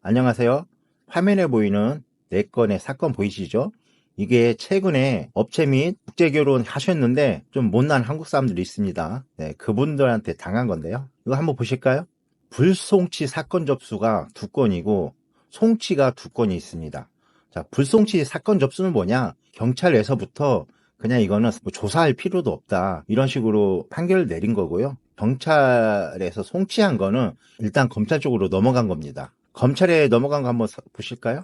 안녕하세요. 화면에 보이는 4건의 사건 보이시죠? 이게 최근에 업체 및 국제결혼 하셨는데 좀 못난 한국 사람들이 있습니다. 네, 그분들한테 당한 건데요. 이거 한번 보실까요? 불송치 사건 접수가 2건이고 송치가 2건이 있습니다. 자, 불송치 사건 접수는 뭐냐? 경찰에서부터 그냥 이거는 뭐 조사할 필요도 없다, 이런 식으로 판결을 내린 거고요. 경찰에서 송치한 거는 일단 검찰 쪽으로 넘어간 겁니다. 검찰에 넘어간 거 한번 보실까요?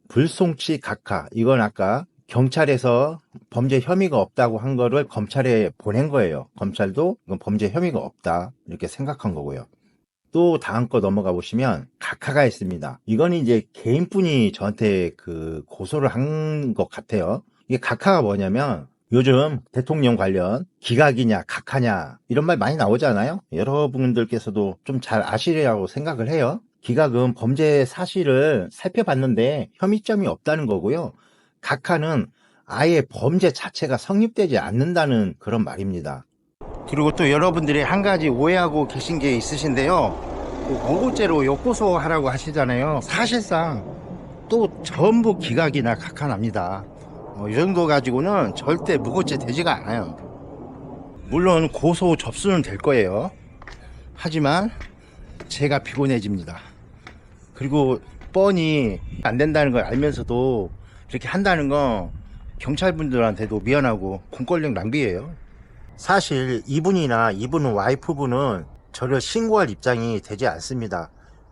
불송치 각하, 이건 아까 경찰에서 범죄 혐의가 없다고 한 거를 검찰에 보낸 거예요. 검찰도 이건 범죄 혐의가 없다, 이렇게 생각한 거고요. 또 다음 거 넘어가 보시면 각하가 있습니다. 이건 이제 개인분이 저한테 그 고소를 한 것 같아요. 이게 각하가 뭐냐면, 요즘 대통령 관련 기각이냐 각하냐 이런 말 많이 나오잖아요. 여러분들께서도 좀 잘 아시리라고 생각을 해요. 기각은 범죄 사실을 살펴봤는데 혐의점이 없다는 거고요. 각하는 아예 범죄 자체가 성립되지 않는다는 그런 말입니다. 그리고 또 여러분들이 한 가지 오해하고 계신 게 있으신데요. 무고죄로 욕고소하라고 하시잖아요. 사실상 또 전부 기각이나 각하납니다. 이 정도 가지고는 절대 무고죄 되지가 않아요. 물론 고소 접수는 될 거예요. 하지만 제가 피곤해집니다. 그리고 뻔히 안 된다는 걸 알면서도 이렇게 한다는 건 경찰분들한테도 미안하고 공권력 낭비예요. 사실 이분이나 이분 와이프분은 저를 신고할 입장이 되지 않습니다.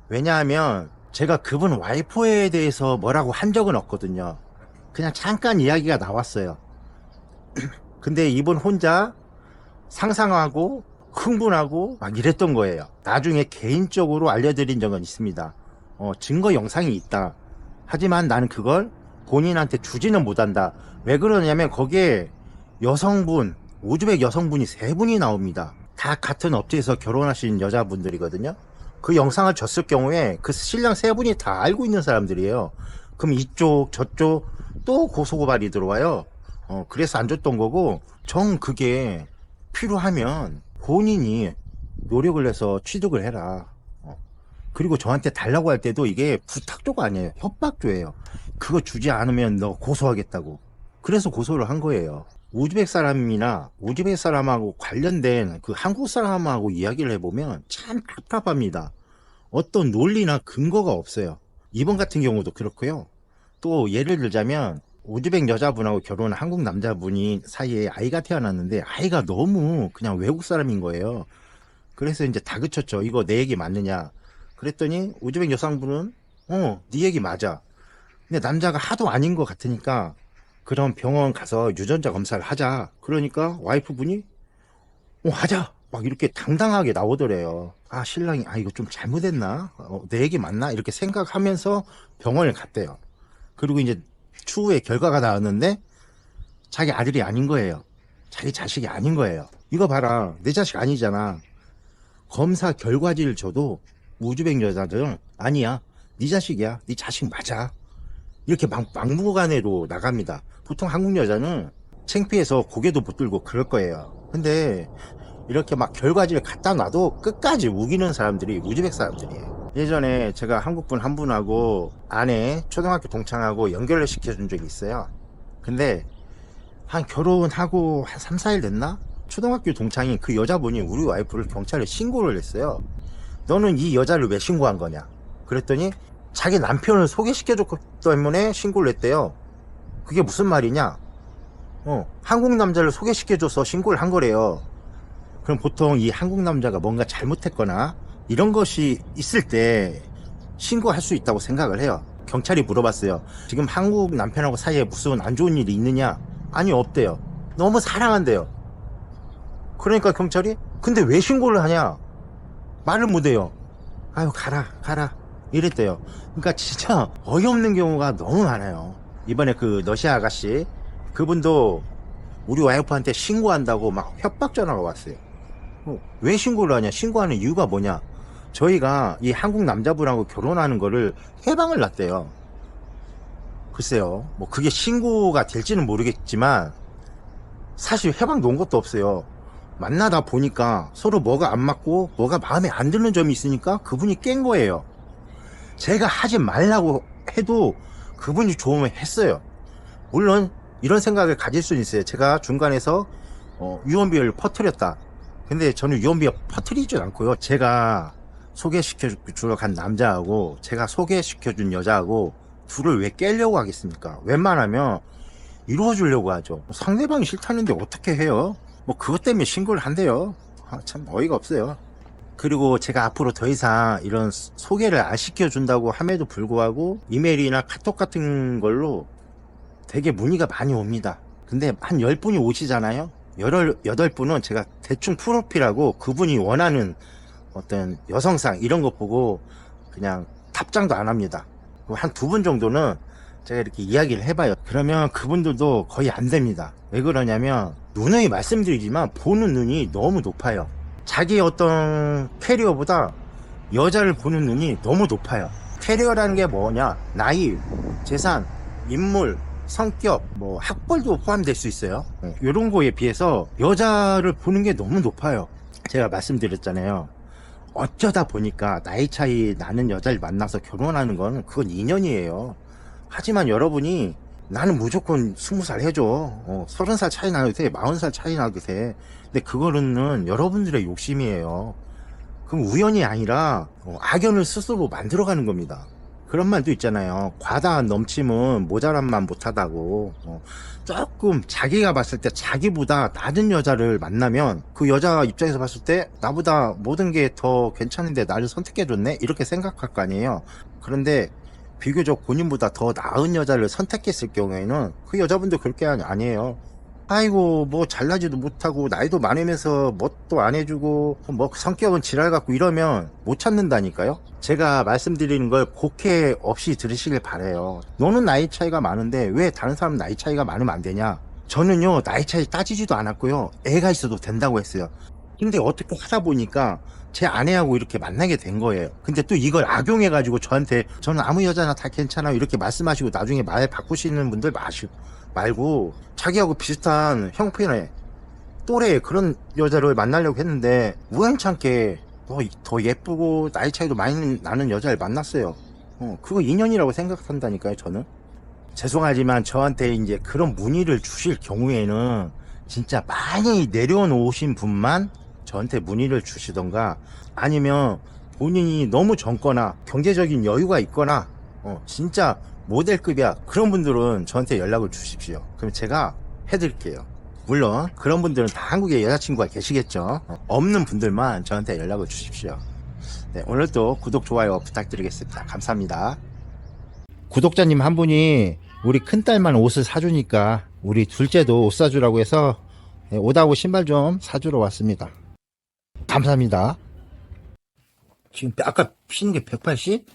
왜냐하면 제가 그분 와이프에 대해서 뭐라고 한 적은 없거든요. 그냥 잠깐 이야기가 나왔어요. 근데 이분 혼자 상상하고 흥분하고 막 이랬던 거예요. 나중에 개인적으로 알려드린 적은 있습니다. 증거 영상이 있다. 하지만 나는 그걸 본인한테 주지는 못한다. 왜 그러냐면 거기에 여성분, 우즈벡 여성분이 3분이 나옵니다. 다 같은 업체에서 결혼하신 여자분들이거든요. 그 영상을 줬을 경우에 그 신랑 3분이 다 알고 있는 사람들이에요. 그럼 이쪽 저쪽 또 고소고발이 들어와요. 그래서 안 줬던 거고, 정 그게 필요하면 본인이 노력을 해서 취득을 해라. 그리고 저한테 달라고 할 때도 이게 부탁조가 아니에요. 협박조예요. 그거 주지 않으면 너 고소하겠다고. 그래서 고소를 한 거예요. 우즈벡 사람이나 우즈벡 사람하고 관련된 그 한국 사람하고 이야기를 해보면 참 답답합니다. 어떤 논리나 근거가 없어요. 이번 같은 경우도 그렇고요. 또 예를 들자면 우즈벡 여자분하고 결혼한 한국 남자분이 사이에 아이가 태어났는데 아이가 너무 그냥 외국 사람인 거예요. 그래서 이제 다그쳤죠. 이거 내 얘기 맞느냐. 그랬더니 우즈벡 여성분은 네 얘기 맞아. 근데 남자가 하도 아닌 것 같으니까 그럼 병원 가서 유전자 검사를 하자. 그러니까 와이프분이 하자 막 이렇게 당당하게 나오더래요. 아, 신랑이 이거 좀 잘못했나, 내 얘기 맞나 이렇게 생각하면서 병원을 갔대요. 그리고 이제 추후에 결과가 나왔는데 자기 아들이 아닌 거예요. 자기 자식이 아닌 거예요. 이거 봐라, 내 자식 아니잖아. 검사 결과지를 줘도 우즈벡 여자들은 아니야, 네 자식이야, 네 자식 맞아, 이렇게 막무가내로 나갑니다. 보통 한국 여자는 창피해서 고개도 못 들고 그럴 거예요. 근데 이렇게 막 결과지를 갖다 놔도 끝까지 우기는 사람들이 우즈벡 사람들이에요. 예전에 제가 한국분 한 분하고 아내 초등학교 동창하고 연결을 시켜준 적이 있어요. 근데 한 결혼하고 한 3, 4일 됐나? 초등학교 동창인 그 여자분이 우리 와이프를 경찰에 신고를 했어요. 너는 이 여자를 왜 신고한 거냐? 그랬더니 자기 남편을 소개시켜줬기 때문에 신고를 했대요. 그게 무슨 말이냐? 한국 남자를 소개시켜줘서 신고를 한 거래요. 그럼 보통 이 한국 남자가 뭔가 잘못했거나 이런 것이 있을 때 신고할 수 있다고 생각을 해요. 경찰이 물어봤어요. 지금 한국 남편하고 사이에 무슨 안 좋은 일이 있느냐? 아니, 없대요. 너무 사랑한대요. 그러니까 경찰이 근데 왜 신고를 하냐? 말을 못해요. 아유, 가라 이랬대요. 그러니까 진짜 어이없는 경우가 너무 많아요. 이번에 그 러시아 아가씨, 그분도 우리 와이프한테 신고한다고 막 협박 전화가 왔어요. 왜 신고를 하냐? 신고하는 이유가 뭐냐? 저희가 이 한국 남자분하고 결혼하는 거를 해방을 놨대요. 글쎄요, 뭐 그게 신고가 될지는 모르겠지만 사실 해방 놓은 것도 없어요. 만나다 보니까 서로 뭐가 안 맞고 뭐가 마음에 안 드는 점이 있으니까 그분이 깬 거예요. 제가 하지 말라고 해도 그분이 좋으면 했어요. 물론 이런 생각을 가질 수는 있어요. 제가 중간에서 유언비어를 퍼뜨렸다. 근데 저는 유언비어 퍼뜨리지 않고요. 제가 소개시켜주러 간 남자하고 제가 소개시켜준 여자하고 둘을 왜 깨려고 하겠습니까? 웬만하면 이루어주려고 하죠. 상대방이 싫다는데 어떻게 해요? 뭐 그것 때문에 신고를 한대요. 참 어이가 없어요. 그리고 제가 앞으로 더 이상 이런 소개를 안 시켜준다고 함에도 불구하고 이메일이나 카톡 같은 걸로 되게 문의가 많이 옵니다. 근데 한 10분이 오시잖아요. 8분은 제가 대충 프로필하고 그분이 원하는 어떤 여성상 이런 거 보고 그냥 답장도 안 합니다. 한 2분 정도는 제가 이렇게 이야기를 해봐요. 그러면 그분들도 거의 안 됩니다. 왜 그러냐면 누누이 말씀드리지만 보는 눈이 너무 높아요. 자기의 어떤 캐리어보다 여자를 보는 눈이 너무 높아요. 캐리어라는 게 뭐냐? 나이, 재산, 인물, 성격, 뭐 학벌도 포함될 수 있어요. 이런 거에 비해서 여자를 보는 게 너무 높아요. 제가 말씀드렸잖아요. 어쩌다 보니까 나이 차이 나는 여자를 만나서 결혼하는 건 그건 인연이에요. 하지만 여러분이 나는 무조건 20살 해줘. 30살 차이 나도 돼. 40살 차이 나도 돼. 근데 그거는 여러분들의 욕심이에요. 그럼 우연이 아니라 악연을 스스로 만들어가는 겁니다. 그런 말도 있잖아요. 과다한 넘침은 모자란만 못하다고. 조금 자기가 봤을 때 자기보다 낮은 여자를 만나면 그 여자 입장에서 봤을 때 나보다 모든 게 더 괜찮은데 나를 선택해줬네? 이렇게 생각할 거 아니에요. 그런데 비교적 본인보다 더 나은 여자를 선택했을 경우에는 그 여자분도 그렇게 아니에요. 아이고 뭐 잘나지도 못하고 나이도 많으면서 뭣도 안 해주고 뭐 성격은 지랄 같고 이러면 못 찾는다니까요. 제가 말씀드리는 걸 곡해 없이 들으시길 바래요. 너는 나이 차이가 많은데 왜 다른 사람 나이 차이가 많으면 안 되냐. 저는요 나이 차이 따지지도 않았고요. 애가 있어도 된다고 했어요. 근데 어떻게 하다 보니까 제 아내하고 이렇게 만나게 된 거예요. 근데 또 이걸 악용해가지고 저한테 저는 아무 여자나 다 괜찮아요 이렇게 말씀하시고 나중에 말 바꾸시는 분들 말고 자기하고 비슷한 형편의 또래 그런 여자를 만나려고 했는데 우연찮게 더 예쁘고 나이 차이도 많이 나는 여자를 만났어요. 그거 인연이라고 생각한다니까요. 저는 죄송하지만 저한테 이제 그런 문의를 주실 경우에는 진짜 많이 내려놓으신 분만 저한테 문의를 주시던가 아니면 본인이 너무 젊거나 경제적인 여유가 있거나 진짜 모델급이야 그런 분들은 저한테 연락을 주십시오. 그럼 제가 해드릴게요. 물론 그런 분들은 다 한국에 여자친구가 계시겠죠. 없는 분들만 저한테 연락을 주십시오. 네, 오늘도 구독 좋아요 부탁드리겠습니다. 감사합니다. 구독자님 한 분이 우리 큰딸만 옷을 사주니까 우리 둘째도 옷 사주라고 해서 옷하고 신발 좀 사주러 왔습니다. 감사합니다. 지금 아까 피는 게 180?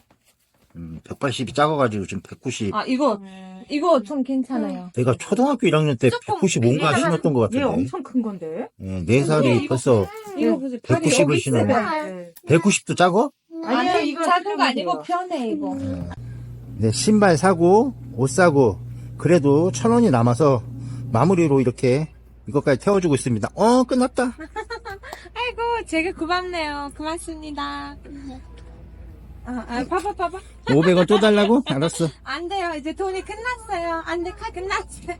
180이 작아가지고 지금 190. 아, 이거 좀 괜찮아요. 내가 초등학교 1학년 때 조금 195인가 신었던 것 얘 같은데. 엄청 큰 건데. 4살이 벌써 이거 보세요. 190을 신으네. 190도 작아? 아니요, 이거 작은 거 아니고 편해, 이거. 네, 신발 사고 옷 사고 그래도 1,000원이 남아서 마무리로 이렇게 이것까지 태워주고 있습니다. 끝났다. 아이고, 제가 고맙네요. 고맙습니다. 봐봐. 500원 또 달라고? 알았어. 안 돼요. 이제 돈이 끝났어요. 안 돼, 끝났어요.